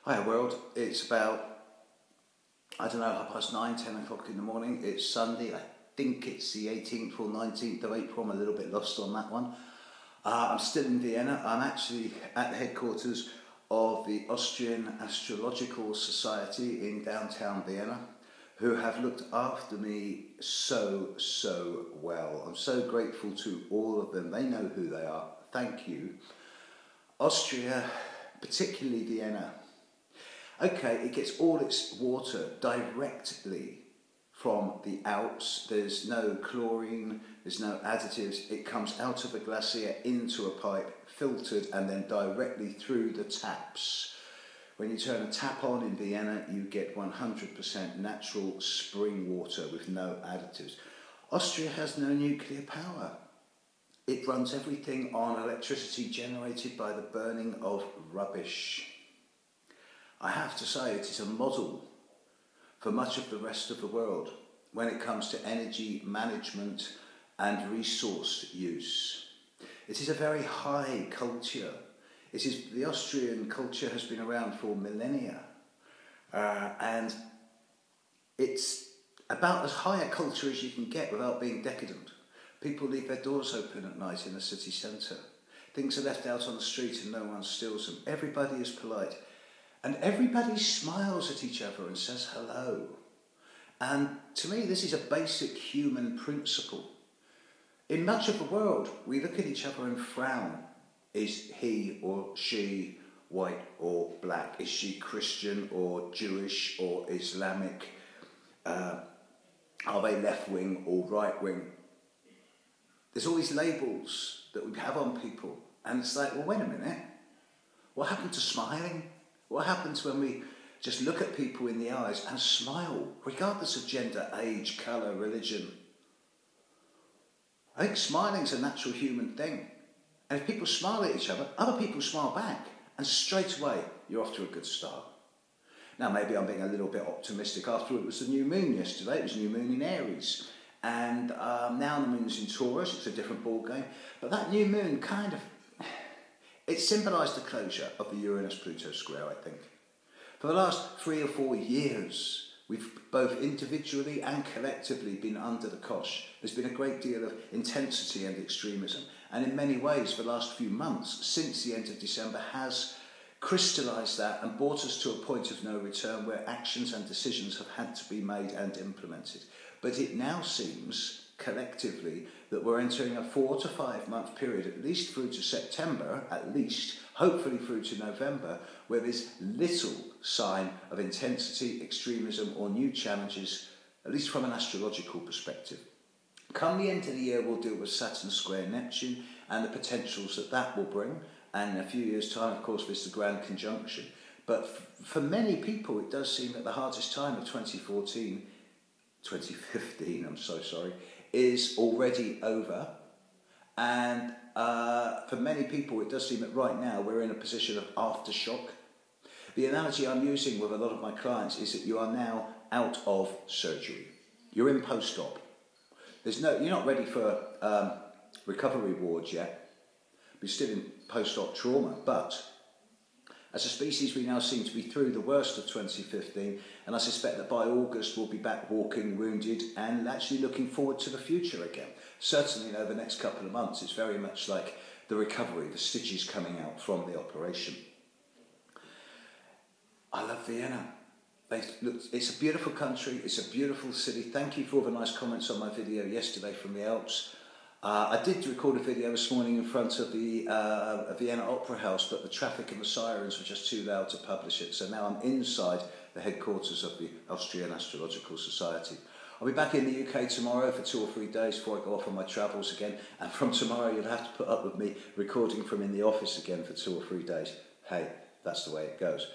Hi world, it's about, I don't know, 9:30, 10 o'clock in the morning. It's Sunday, I think it's the 18th or 19th of April, I'm a little bit lost on that one. I'm still in Vienna. I'm actually at the headquarters of the Austrian Astrological Society in downtown Vienna, who have looked after me so well. I'm so grateful to all of them. They know who they are. Thank you. Austria, particularly Vienna. Okay, it gets all its water directly from the Alps. There's no chlorine, there's no additives. It comes out of a glacier into a pipe, filtered, and then directly through the taps. When you turn a tap on in Vienna, you get 100% natural spring water with no additives. Austria has no nuclear power. It runs everything on electricity generated by the burning of rubbish. I have to say it is a model for much of the rest of the world when it comes to energy management and resource use. It is a very high culture. The Austrian culture has been around for millennia, and it's about as high a culture as you can get without being decadent. People leave their doors open at night in the city centre. Things are left out on the street and no one steals them. Everybody is polite. And everybody smiles at each other and says hello. And to me, this is a basic human principle. In much of the world, we look at each other and frown. Is he or she white or black? Is she Christian or Jewish or Islamic? Are they left-wing or right-wing? There's all these labels that we have on people. And it's like, well, wait a minute. What happened to smiling? What happens when we just look at people in the eyes and smile, regardless of gender, age, colour, religion? I think smiling's a natural human thing. And if people smile at each other, other people smile back. And straight away, you're off to a good start. Now, maybe I'm being a little bit optimistic. After all, it was the new moon yesterday. It was new moon in Aries. And now the moon's in Taurus. It's a different ballgame. But that new moon kind of... it symbolised the closure of the Uranus-Pluto square, I think. For the last 3 or 4 years, we've both individually and collectively been under the cosh. There's been a great deal of intensity and extremism. And in many ways, the last few months, since the end of December, has crystallised that and brought us to a point of no return where actions and decisions have had to be made and implemented. But it now seems, collectively, that we're entering a 4 to 5 month period, at least through to September, at least, hopefully through to November, where there's little sign of intensity, extremism or new challenges, at least from an astrological perspective. Come the end of the year, we'll deal with Saturn square Neptune and the potentials that that will bring. And in a few years' time, of course, there's the grand conjunction. But for many people, it does seem that the hardest time of 2015, is already over. And for many people, it does seem that right now we're in a position of aftershock. The analogy I'm using with a lot of my clients is that you are now out of surgery. You're in post-op. You're not ready for recovery wards yet. You're still in post-op trauma, but as a species, we now seem to be through the worst of 2015, and I suspect that by August we'll be back walking wounded and actually looking forward to the future again. Certainly over the next couple of months, it's very much like the recovery, the stitches coming out from the operation. I love Vienna. It's a beautiful country, it's a beautiful city. Thank you for all the nice comments on my video yesterday from the Alps. I did record a video this morning in front of the Vienna Opera House, but the traffic and the sirens were just too loud to publish it. So now I'm inside the headquarters of the Austrian Astrological Society. I'll be back in the UK tomorrow for 2 or 3 days before I go off on my travels again. And from tomorrow, you'll have to put up with me recording from in the office again for 2 or 3 days. Hey, that's the way it goes.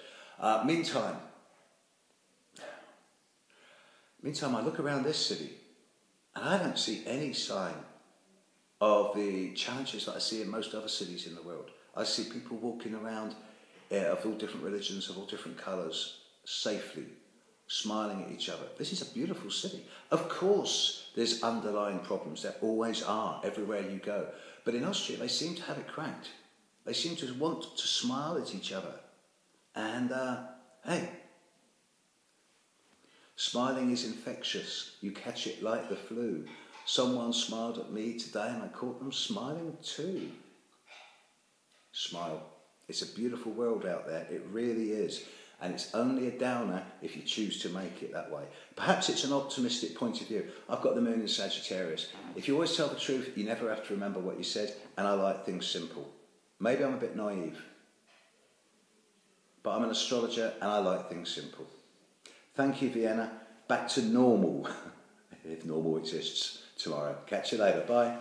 Meantime, I look around this city and I don't see any sign of the challenges that I see in most other cities in the world. I see people walking around of all different religions, of all different colours, safely, smiling at each other. This is a beautiful city. Of course, there's underlying problems. There always are, everywhere you go. But in Austria, they seem to have it cracked. They seem to want to smile at each other. And Hey, smiling is infectious. You catch it like the flu. Someone smiled at me today and I caught them smiling too. Smile. It's a beautiful world out there. It really is. And it's only a downer if you choose to make it that way. Perhaps it's an optimistic point of view. I've got the moon in Sagittarius. If you always tell the truth, you never have to remember what you said, and I like things simple. Maybe I'm a bit naive, but I'm an astrologer and I like things simple. Thank you, Vienna. Back to normal, if normal exists, tomorrow. Catch you later. Bye.